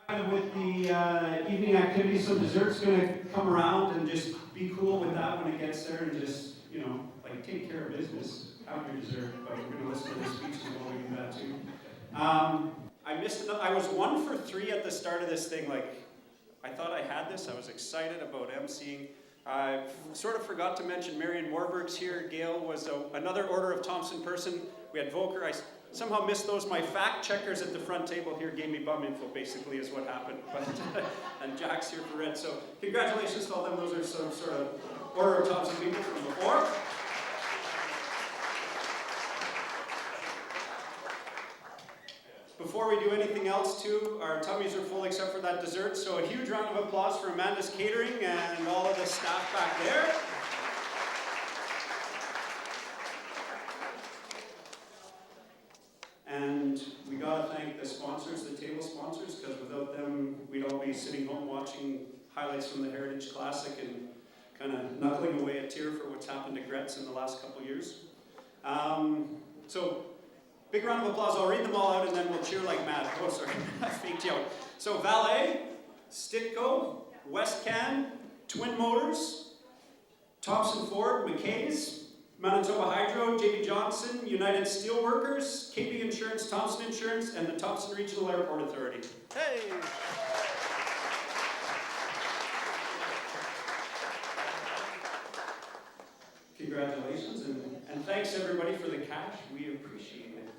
With the evening activity, so dessert's gonna come around and just be cool with that when it gets there and just, like take care of business, have your dessert, but we're gonna listen to the speeches while we do that too. I missed it, I was 1 for 3 at the start of this thing, like, I thought I had this, I was excited about emceeing. I sort of forgot to mention Marion Warburg's here. Gail was another Order of Thompson person. We had Volker. I somehow missed those. My fact checkers at the front table here gave me bum info, basically, is what happened. But and Jack's here for Red. So congratulations to all them. Those are some sort of Order of Thompson people from before. Before we do anything else, too, our tummies are full except for that dessert. So a huge round of applause for Amanda's Catering and all of the staff back there. And we gotta thank the sponsors, the table sponsors, because without them, we'd all be sitting home watching highlights from the Heritage Classic and kind of knuckling away a tear for what's happened to Gretz in the last couple years. So, big round of applause. I'll read them all out and then we'll cheer like mad. Oh, sorry, I faked you out. So, Valet, Stitco, Westcan, Twin Motors, Thompson Ford, McKay's, Manitoba Hydro, JB Johnson, United Steelworkers, KB Insurance, Thompson Insurance, and the Thompson Regional Airport Authority. Hey! Congratulations, and thanks everybody for the cash. We appreciate it.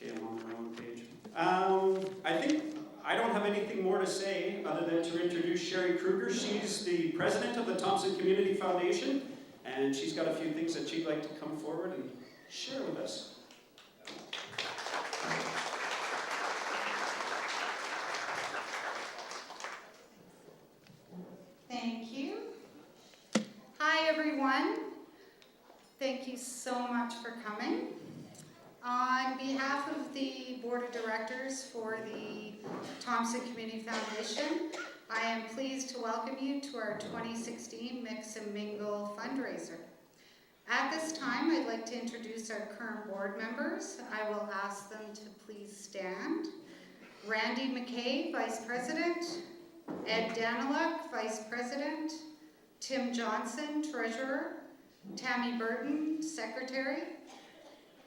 Okay, I'm on the wrong page. I think I don't have anything more to say other than to introduce Sherry Kruger. She's the president of the Thompson Community Foundation, and she's got a few things that she'd like to come forward and share with us. Thank you. Hi, everyone. Thank you so much for coming. On behalf of the Board of Directors for the Thompson Community Foundation, I am pleased to welcome you to our 2016 Mix and Mingle fundraiser. At this time, I'd like to introduce our current board members. I will ask them to please stand. Randy McKay, Vice President. Ed Daniluk, Vice President. Tim Johnson, Treasurer. Tammy Burton, Secretary.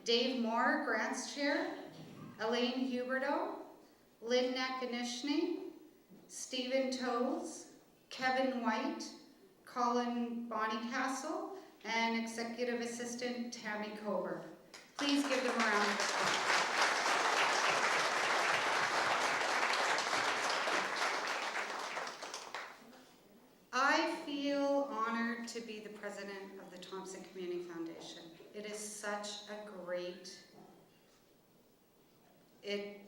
Dave Moore, Grants Chair. Elaine Huberto. Lynn Nakanishny. Stephen Toes. Kevin White. Colin Bonnycastle. And Executive Assistant Tammy Coburn. Please give them a round of applause. I feel honored to be the president of the Thompson Community Foundation. It is such a great, it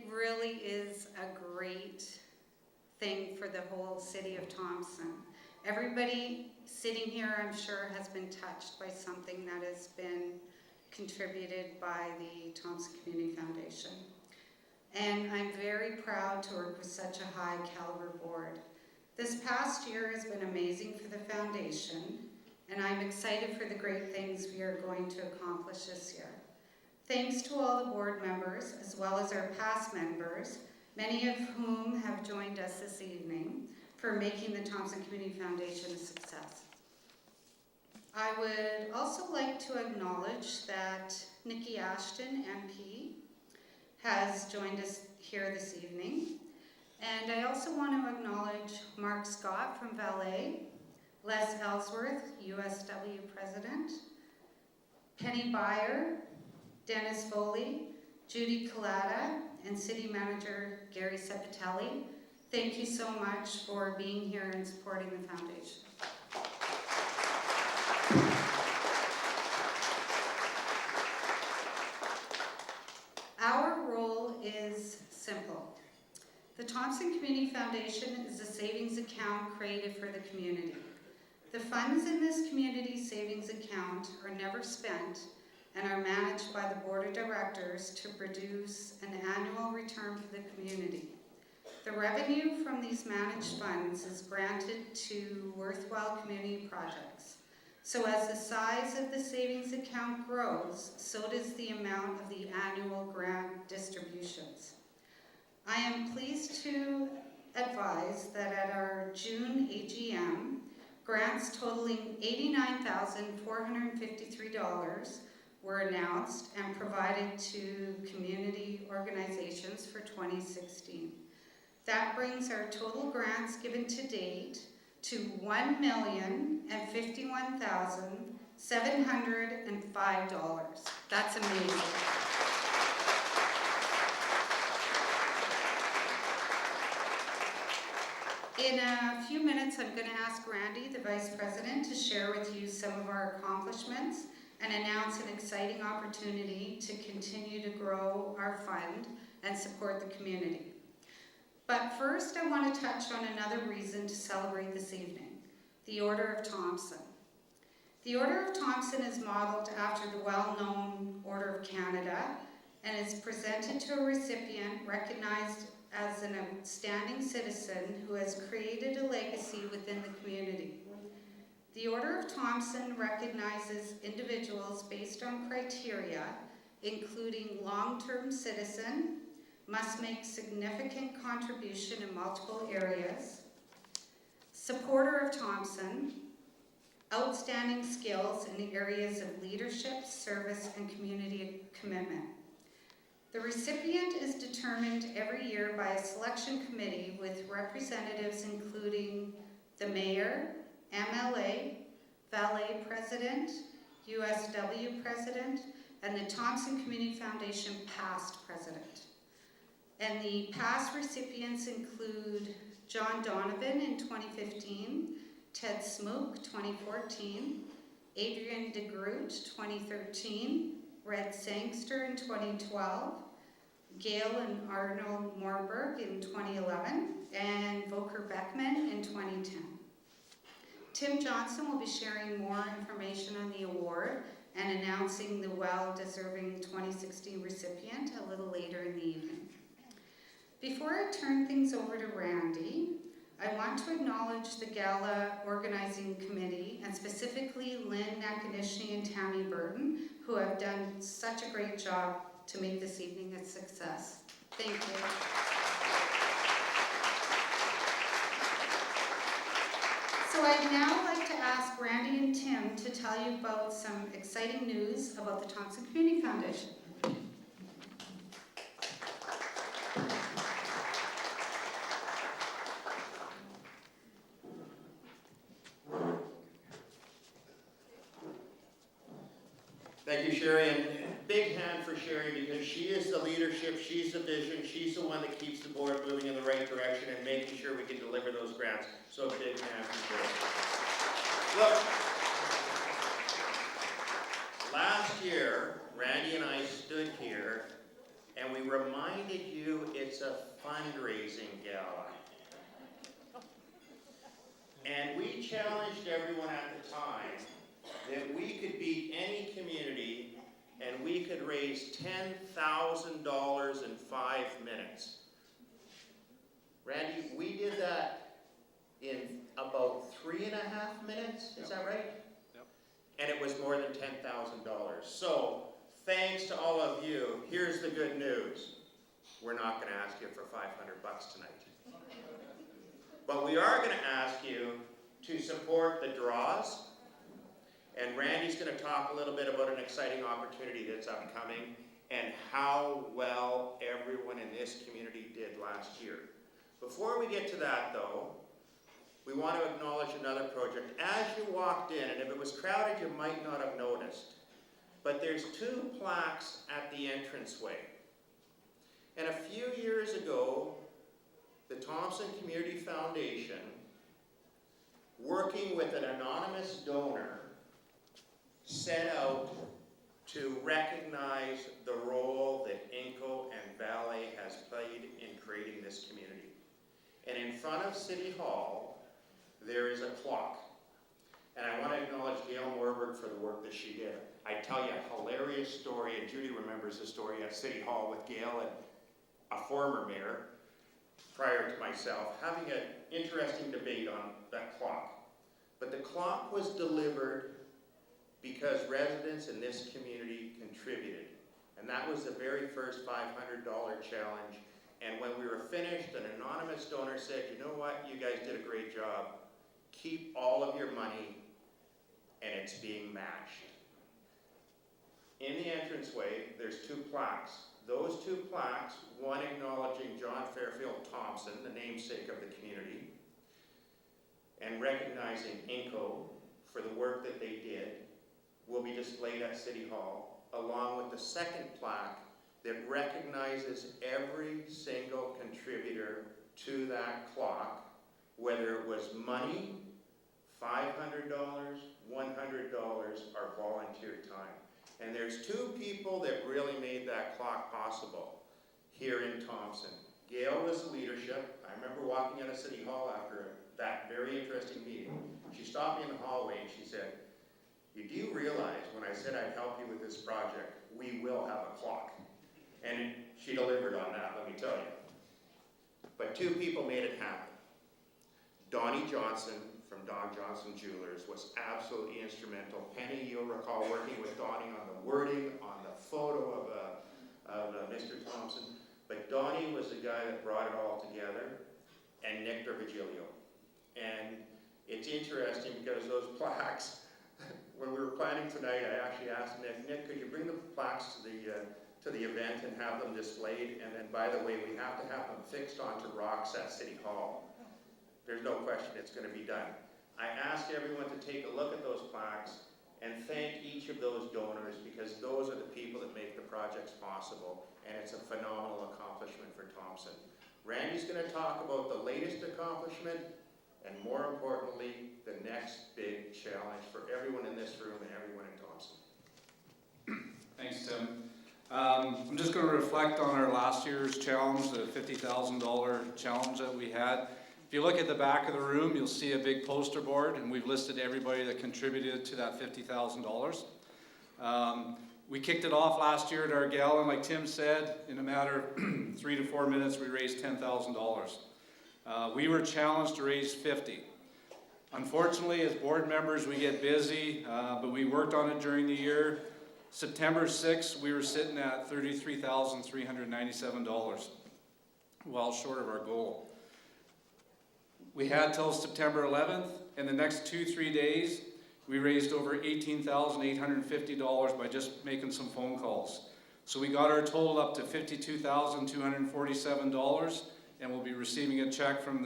really is a great thing for the whole city of Thompson. Everybody sitting here, I'm sure, has been touched by something that has been contributed by the Thompson Community Foundation. And I'm very proud to work with such a high caliber board. This past year has been amazing for the foundation, and I'm excited for the great things we are going to accomplish this year. Thanks to all the board members, as well as our past members, many of whom have joined us this evening, for making the Thompson Community Foundation a success. I would also like to acknowledge that Nikki Ashton, MP, has joined us here this evening. And I also want to acknowledge Mark Scott from Valet, Les Ellsworth, USW President, Penny Byer, Dennis Foley, Judy Collada, and City Manager Gary Sepitelli. Thank you so much for being here and supporting the foundation. Our role is simple. The Thompson Community Foundation is a savings account created for the community. The funds in this community savings account are never spent and are managed by the Board of Directors to produce an annual return for the community. The revenue from these managed funds is granted to worthwhile community projects, So as the size of the savings account grows, so does the amount of the annual grant distributions. I am pleased to advise that at our June AGM, grants totaling $89,453 were announced and provided to community organizations for 2016. That brings our total grants given to date to $1,051,705. That's amazing. In a few minutes, I'm going to ask Randy, the Vice President, to share with you some of our accomplishments and announce an exciting opportunity to continue to grow our fund and support the community. But first, I want to touch on another reason to celebrate this evening, the Order of Thompson. The Order of Thompson is modeled after the well-known Order of Canada and is presented to a recipient recognized as an outstanding citizen who has created a legacy within the community. The Order of Thompson recognizes individuals based on criteria including long-term citizen, must make significant contribution in multiple areas, supporter of Thompson, outstanding skills in the areas of leadership, service, and community commitment. The recipient is determined every year by a selection committee with representatives including the mayor, MLA, valet president, USW president, and the Thompson Community Foundation past president. And the past recipients include John Donovan in 2015, Ted Smook 2014, Adrian DeGroot 2013, Red Sangster in 2012, Gail and Arnold Morberg in 2011, and Volker Beckman in 2010. Tim Johnson will be sharing more information on the award and announcing the well-deserving 2016 recipient a little later in the evening. Before I turn things over to Randy, I want to acknowledge the Gala Organizing Committee, and specifically Lynn Nakanishi and Tammy Burton, who have done such a great job to make this evening a success. Thank you. So I'd now like to ask Randy and Tim to tell you about some exciting news about the Thompson Community Foundation. Thank you, Sherry, and big hand for Sherry because she is the leadership, she's the vision, she's the one that keeps the board moving in the right direction and making sure we can deliver those grants. So big hand for Sherry. Look, last year, Randy and I stood here and we reminded you it's a fundraising gala. And we challenged everyone at the time that we could beat any community and we could raise $10,000 in 5 minutes. Randy, we did that in about 3.5 minutes, is that right? Yep. And it was more than $10,000. So, thanks to all of you, here's the good news. We're not going to ask you for $500 tonight. But we are going to ask you to support the draws. And Randy's going to talk a little bit about an exciting opportunity that's upcoming and how well everyone in this community did last year. Before we get to that, though, we want to acknowledge another project. As you walked in, and if it was crowded, you might not have noticed, but there's 2 plaques at the entranceway. And a few years ago, the Thompson Community Foundation, working with an anonymous donor, set out to recognize the role that Inco and Ballet has played in creating this community. And in front of City Hall, there is a clock. And I want to acknowledge Gail Morberg for the work that she did. I tell you a hilarious story, and Judy remembers the story at City Hall with Gail and a former mayor, prior to myself, having an interesting debate on that clock. But the clock was delivered because residents in this community contributed. And that was the very first $500 challenge. And when we were finished, an anonymous donor said, you know what, you guys did a great job. Keep all of your money, and it's being matched. In the entranceway, there's 2 plaques. Those 2 plaques, one acknowledging John Fairfield Thompson, the namesake of the community, and recognizing Inco for the work that they did, will be displayed at City Hall, along with the second plaque that recognizes every single contributor to that clock, whether it was money, $500, $100, or volunteer time. And there's 2 people that really made that clock possible here in Thompson. Gail was the leadership. I remember walking out of City Hall after that very interesting meeting. She stopped me in the hallway and she said, do you realize when I said I'd help you with this project, we will have a clock? And she delivered on that, let me tell you. But 2 people made it happen. Donnie Johnson from Don Johnson Jewelers was absolutely instrumental. Penny, you'll recall working with Donnie on the wording, on the photo of Mr. Thompson. But Donnie was the guy that brought it all together, and Nick Virgilio. And it's interesting because those plaques, when we were planning tonight, I actually asked Nick, could you bring the plaques to the event and have them displayed? And then, by the way, we have to have them fixed onto rocks at City Hall. There's no question it's going to be done. I asked everyone to take a look at those plaques and thank each of those donors, because those are the people that make the projects possible, and it's a phenomenal accomplishment for Thompson. Randy's going to talk about the latest accomplishment, and more importantly, the next big challenge for everyone in this room and everyone in Thompson. Thanks, Tim. I'm just going to reflect on our last year's challenge, the $50,000 challenge that we had. If you look at the back of the room, you'll see a big poster board, and we've listed everybody that contributed to that $50,000. We kicked it off last year at our gala, and like Tim said, in a matter of 3 to 4 minutes, we raised $10,000. We were challenged to raise $50,000. Unfortunately, as board members, we get busy, but we worked on it during the year. September 6th, we were sitting at $33,397, well short of our goal. We had till September 11th, and the next 2-3 days, we raised over $18,850 by just making some phone calls. So we got our total up to $52,247, and we'll be receiving a check from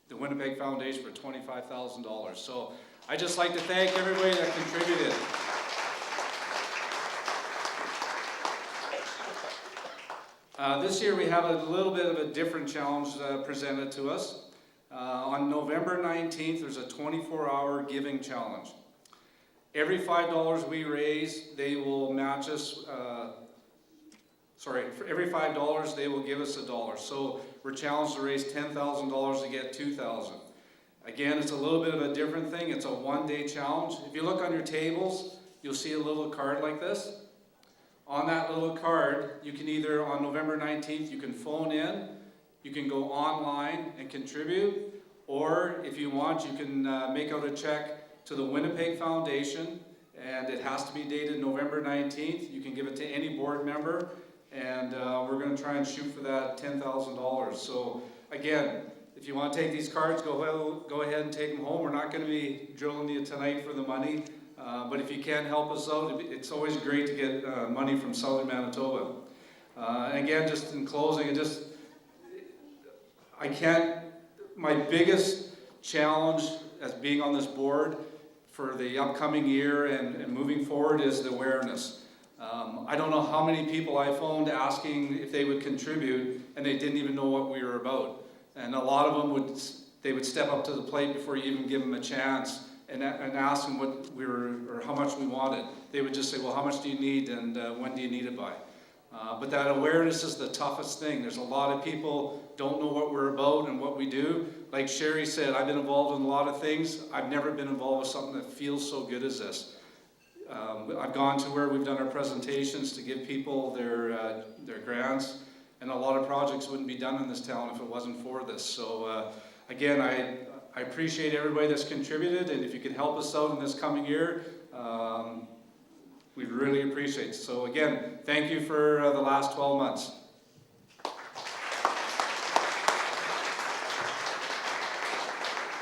the Winnipeg Foundation for $25,000. So I'd just like to thank everybody that contributed. This year we have a little bit of a different challenge presented to us. On November 19th, there's a 24-hour giving challenge. Every $5 we raise, they will match us, for every $5 they will give us $1. So we're challenged to raise $10,000 to get $2,000. Again, it's a little bit of a different thing. It's a one-day challenge. If you look on your tables, you'll see a little card like this. On that little card, you can either, on November 19th, you can phone in, you can go online and contribute, or if you want, you can make out a check to the Winnipeg Foundation, and it has to be dated November 19th. You can give it to any board member, and we're going to try and shoot for that $10,000. So again, if you want to take these cards, go ahead and take them home. We're not going to be drilling you tonight for the money, but if you can help us out, it's always great to get money from Southern Manitoba. And again, just in closing, my biggest challenge as being on this board for the upcoming year and moving forward is the awareness. I don't know how many people I phoned asking if they would contribute, and they didn't even know what we were about. And a lot of them would step up to the plate before you even give them a chance and ask them what we were or how much we wanted. They would just say, well, how much do you need, and when do you need it by? But that awareness is the toughest thing. There's a lot of people don't know what we're about and what we do. Like Sherry said, I've been involved in a lot of things. I've never been involved with something that feels so good as this. I've gone to where we've done our presentations to give people their grants, and a lot of projects wouldn't be done in this town if it wasn't for this. So again, I appreciate everybody that's contributed, and if you could help us out in this coming year, We really appreciate it. So again, thank you for the last 12 months.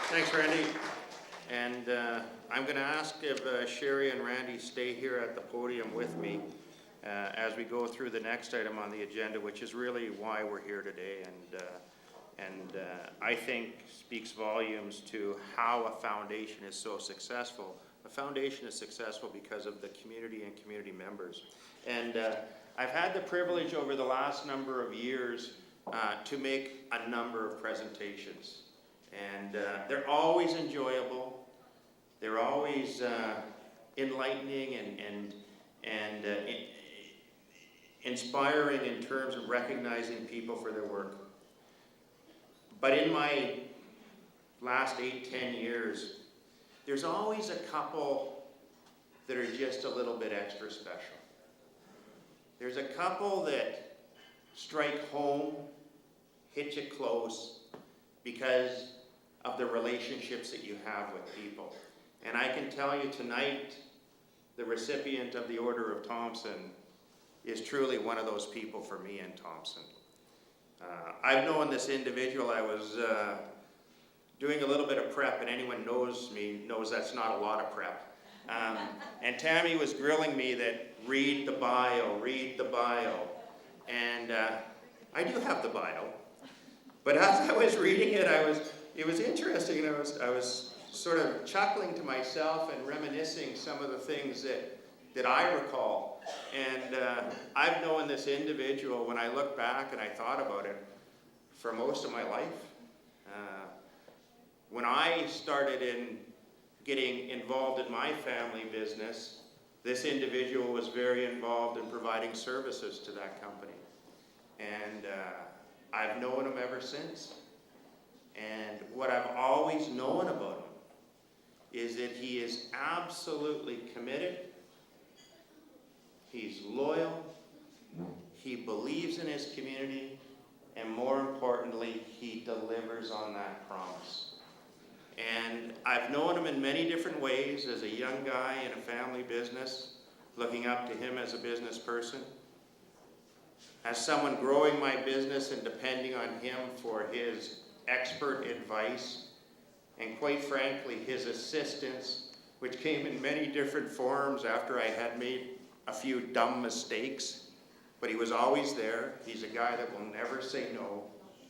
Thanks, Randy. And I'm going to ask if Sherry and Randy stay here at the podium with me as we go through the next item on the agenda, which is really why we're here today, and I think speaks volumes to how a foundation is so successful. A foundation is successful because of the community and community members. And I've had the privilege over the last number of years to make a number of presentations. And they're always enjoyable. They're always enlightening and inspiring in terms of recognizing people for their work. But in my last 8-10 years, there's always a couple that are just a little bit extra special. There's a couple that strike home, hit you close, because of the relationships that you have with people. And I can tell you tonight, the recipient of the Order of Thompson is truly one of those people for me in Thompson. I've known this individual. I was doing a little bit of prep, and anyone knows me knows that's not a lot of prep. And Tammy was grilling me that read the bio. And I do have the bio. But as I was reading it, it was interesting, and I was sort of chuckling to myself and reminiscing some of the things that I recall. And I've known this individual, when I look back and I thought about it, for most of my life. When I started getting involved in my family business, this individual was very involved in providing services to that company. And I've known him ever since. And what I've always known about him is that he is absolutely committed. He's loyal. He believes in his community. And more importantly, he delivers on that promise. And I've known him in many different ways as a young guy in a family business, looking up to him as a business person. As someone growing my business and depending on him for his expert advice, and quite frankly, his assistance, which came in many different forms after I had made a few dumb mistakes. But he was always there. He's a guy that will never say no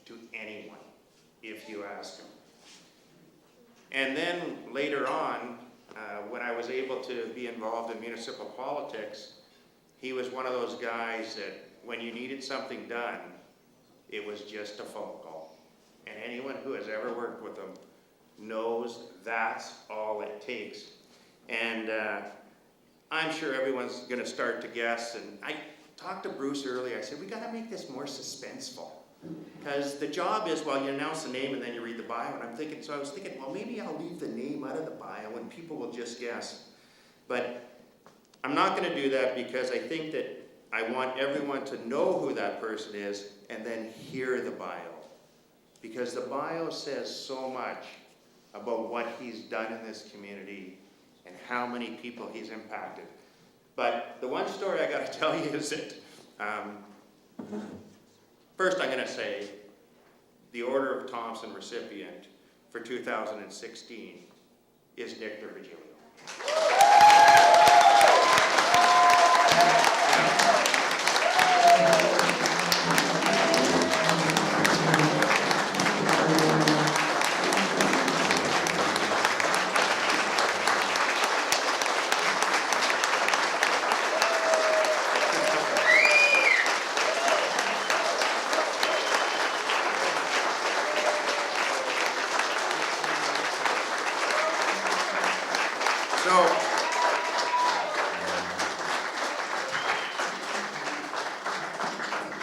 to anyone, if you ask him. And then later on, when I was able to be involved in municipal politics, he was one of those guys that when you needed something done, it was just a phone call. And anyone who has ever worked with him knows that's all it takes. And I'm sure everyone's going to start to guess. And I talked to Bruce earlier. I said, we got to make this more suspenseful. Because the job is, well, you announce the name and then you read the bio. And I was thinking, well, maybe I'll leave the name out of the bio and people will just guess. But I'm not going to do that, because I think that I want everyone to know who that person is and then hear the bio. Because the bio says so much about what he's done in this community and how many people he's impacted. But the one story I got to tell you is that, first I'm going to say, the Order of Thompson recipient for 2016 is Nick Virgilio.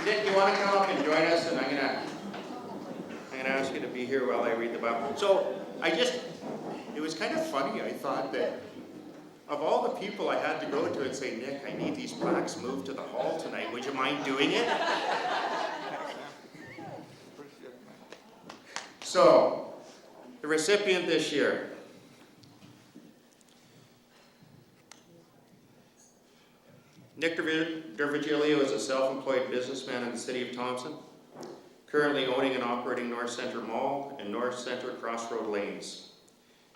Nick, you want to come up and join us? And I'm gonna ask you to be here while I read the Bible. So it was kind of funny. I thought that of all the people I had to go to and say, Nick, I need these plaques moved to the hall tonight. Would you mind doing it? So, the recipient this year. Nick DeVigilio is a self-employed businessman in the city of Thompson, currently owning and operating North Centre Mall and North Centre Crossroad Lanes.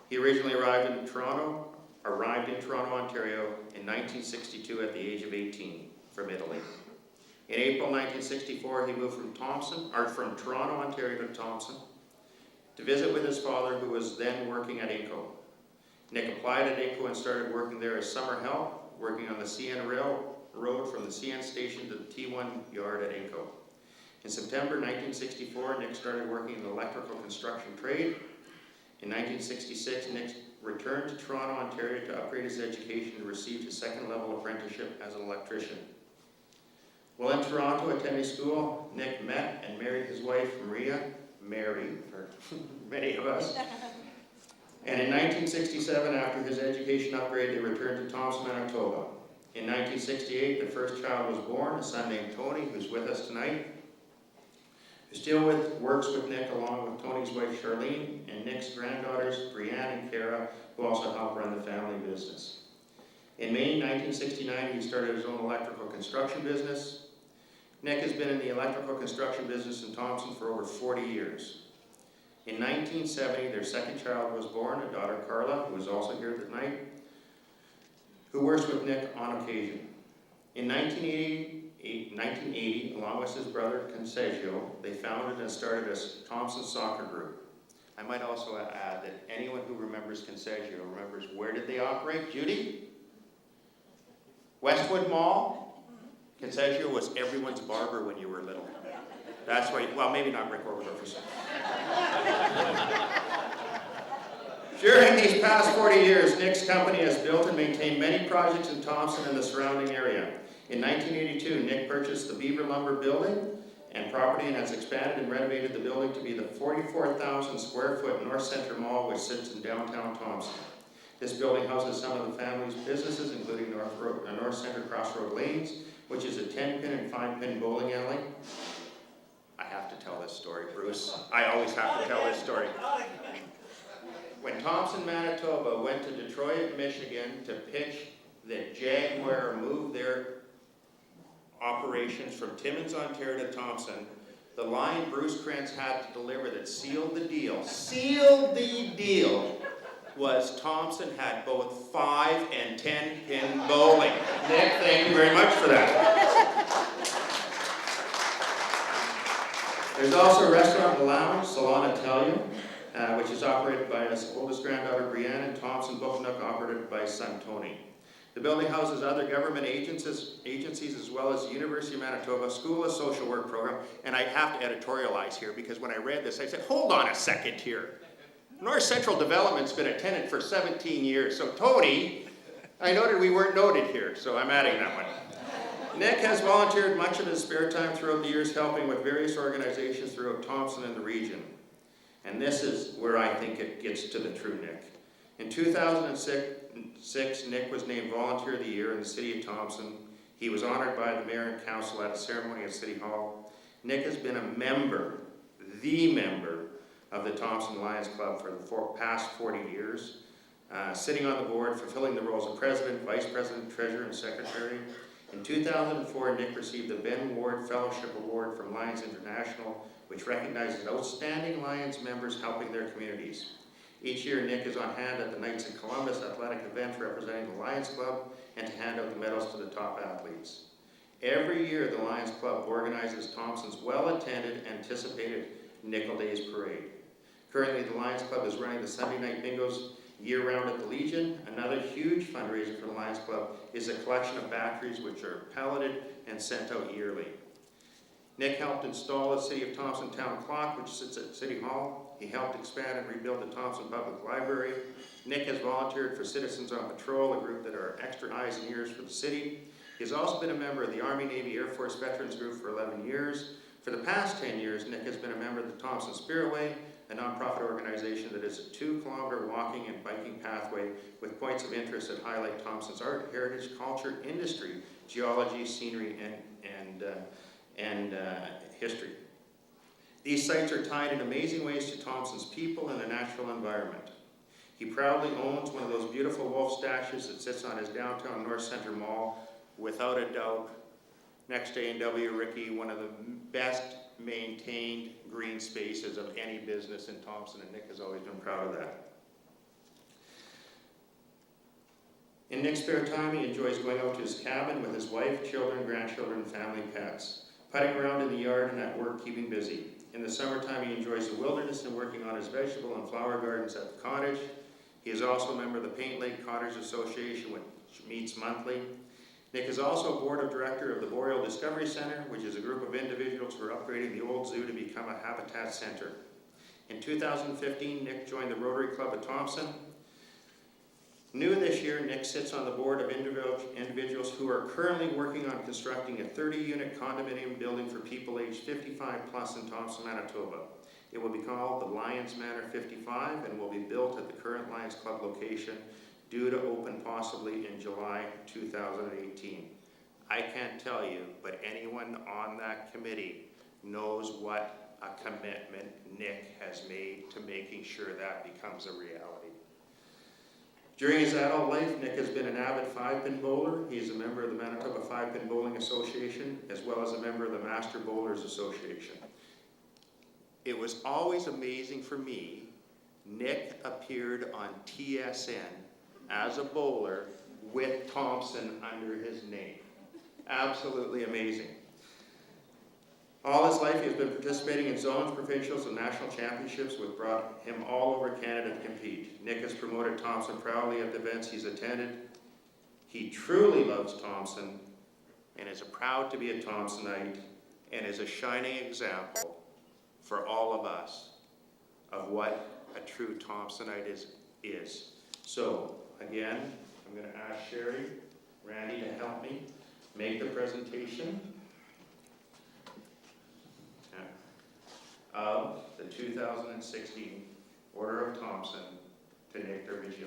He originally arrived in Toronto, Ontario in 1962 at the age of 18 from Italy. In April 1964, he moved from Toronto, Ontario to Thompson to visit with his father, who was then working at Inco. Nick applied at Inco and started working there as summer help, working on the CN Railroad from the CN station to the T1 yard at Inco. In September 1964, Nick started working in the electrical construction trade. In 1966, Nick returned to Toronto, Ontario to upgrade his education and received his second-level apprenticeship as an electrician. While in Toronto attending school, Nick met and married his wife, Mary, for many of us. And in 1967, after his education upgrade, they returned to Thompson, Manitoba. In 1968, the first child was born, a son named Tony, who's with us tonight, who still works with Nick along with Tony's wife, Charlene, and Nick's granddaughters, Brianne and Kara, who also help run the family business. In May 1969, he started his own electrical construction business. Nick has been in the electrical construction business in Thompson for over 40 years. In 1970, their second child was born, a daughter, Carla, who is also here tonight, who works with Nick on occasion. In 1980, along with his brother, Consegio, they founded and started a Thompson soccer group. I might also add that anyone who remembers Consegio remembers, where did they operate? Judy? Westwood Mall? Consegio was everyone's barber when you were little. That's why, well, maybe not Rick Overdorf. During these past 40 years, Nick's company has built and maintained many projects in Thompson and the surrounding area. In 1982, Nick purchased the Beaver Lumber building and property and has expanded and renovated the building to be the 44,000 square foot North Centre Mall, which sits in downtown Thompson. This building houses some of the family's businesses, including North Centre Crossroad Lanes, which is a 10-pin and 5-pin bowling alley. I have to tell this story, Bruce. I always have to tell this story. When Thompson, Manitoba went to Detroit, Michigan to pitch that Jaguar moved their operations from Timmins, Ontario to Thompson, the line Bruce Krentz had to deliver that sealed the deal, was Thompson had both 5 and 10-pin bowling. Nick, thank you very much for that. There's also a restaurant and lounge, Salon Italia, which is operated by his oldest granddaughter, Brianne, and Thompson Book Nook, operated by son, Tony. The building houses other government agencies as well as the University of Manitoba School of Social Work program. And I have to editorialize here because when I read this, I said, hold on a second here. North Central Development's been a tenant for 17 years. So Tony, I noted we weren't noted here, so I'm adding that one. Nick has volunteered much of his spare time throughout the years helping with various organizations throughout Thompson and the region. And this is where I think it gets to the true Nick. In 2006, Nick was named Volunteer of the Year in the City of Thompson. He was honored by the Mayor and Council at a ceremony at City Hall. Nick has been a member, of the Thompson Lions Club for the past 40 years, sitting on the board, fulfilling the roles of President, Vice President, Treasurer, and Secretary. In 2004, Nick received the Ben Ward Fellowship Award from Lions International, which recognizes outstanding Lions members helping their communities. Each year, Nick is on hand at the Knights of Columbus athletic event representing the Lions Club and to hand out the medals to the top athletes. Every year, the Lions Club organizes Thompson's well-attended, anticipated Nickel Days Parade. Currently, the Lions Club is running the Sunday night bingos year-round at the Legion. Another huge fundraiser for the Lions Club is a collection of batteries which are pelleted and sent out yearly. Nick helped install the City of Thompson Town Clock, which sits at City Hall. He helped expand and rebuild the Thompson Public Library. Nick has volunteered for Citizens on Patrol, a group that are extra eyes and ears for the city. He has also been a member of the Army, Navy, Air Force Veterans Group for 11 years. For the past 10 years, Nick has been a member of the Thompson Spiritway, a nonprofit organization that is a 2-kilometer walking and biking pathway with points of interest that highlight Thompson's art, heritage, culture, industry, geology, scenery, and history. These sites are tied in amazing ways to Thompson's people and the natural environment. He proudly owns one of those beautiful wolf statues that sits on his downtown North Centre Mall, without a doubt, next to A&W Ricky, one of the best maintained green spaces of any business in Thompson, and Nick has always been proud of that. In Nick's spare time, he enjoys going out to his cabin with his wife, children, grandchildren, family, pets, putting around in the yard and at work, keeping busy. In the summertime, he enjoys the wilderness and working on his vegetable and flower gardens at the cottage. He is also a member of the Paint Lake Cottage Association, which meets monthly. Nick is also a board of director of the Boreal Discovery Center, which is a group of individuals who are upgrading the old zoo to become a habitat center. In 2015, Nick joined the Rotary Club of Thompson. New this year, Nick sits on the board of individuals who are currently working on constructing a 30-unit condominium building for people aged 55 plus in Thompson, Manitoba. It will be called the Lions Manor 55 and will be built at the current Lions Club location, due to open possibly in July 2018. I can't tell you, but anyone on that committee knows what a commitment Nick has made to making sure that becomes a reality. During his adult life, Nick has been an avid 5-pin bowler. He's a member of the Manitoba 5-Pin Bowling Association, as well as a member of the Master Bowlers Association. It was always amazing for me, Nick appeared on TSN as a bowler with Thompson under his name. Absolutely amazing. All his life he has been participating in zones, provincials, and national championships, which brought him all over Canada to compete. Nick has promoted Thompson proudly at the events he's attended. He truly loves Thompson and is proud to be a Thompsonite and is a shining example for all of us of what a true Thompsonite is. So, again, I'm going to ask Sherry, Randy to help me make the presentation of the 2016 Order of Thompson to Nick Dervigio.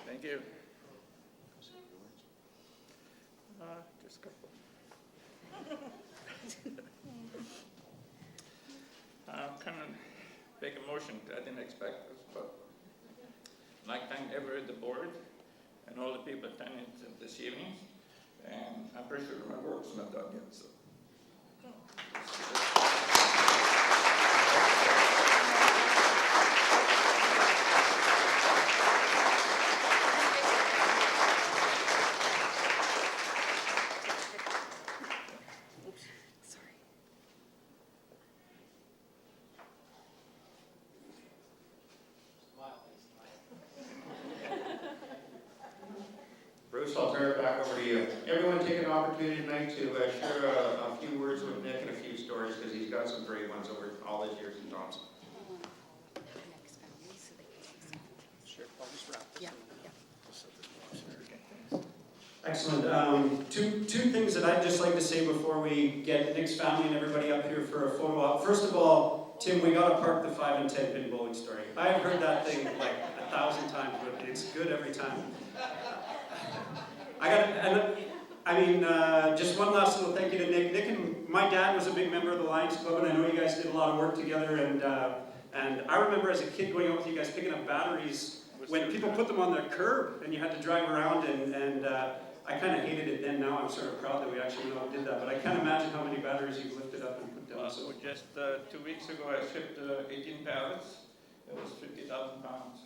Thank you. Just a couple. I'm kind of make a motion. I didn't expect this, but I'd like to thank the board and all the people attending this evening. And I'm pretty sure my work's not done yet. So. Bruce, I'll turn it back over to you. Everyone take an opportunity tonight to share a few words with Nick and a few stories, because he's got some great ones over all his years in Thompson. Sure, I'll just wrap this. Yeah. Excellent. Two things that I'd just like to say before we get Nick's family and everybody up here for a photo op. First of all, Tim, we got to park the 5 and 10 pin bowling story. I've heard that thing like 1,000 times, but it's good every time. Just one last little thank you to Nick. Nick and my dad was a big member of the Lions Club, and I know you guys did a lot of work together. And I remember as a kid going out with you guys picking up batteries when people put them on their curb, and you had to drive around. And I kind of hated it then. Now I'm sort of proud that we actually went out and did that. But I can't imagine how many batteries you've lifted up and put down. So just 2 weeks ago, I shipped 18 pallets. It was 50,000 pounds.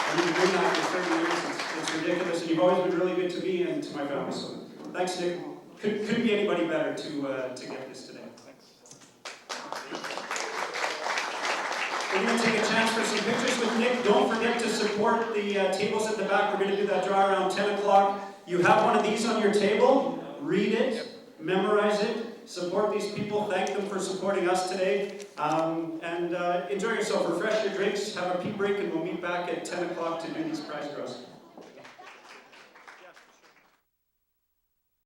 And you've been doing that for 30 years. It's ridiculous, and you've always been really good to me and to my family. So thanks, Nick. Couldn't be anybody better to get this today. We're going to take a chance for some pictures with Nick. Don't forget to support the tables at the back. We're going to do that draw around 10 o'clock. You have one of these on your table. Read it, memorize it, support these people. Thank them for supporting us today. And enjoy yourself. Refresh your drinks, have a pee break, and we'll meet back at 10 o'clock to do these prize draws.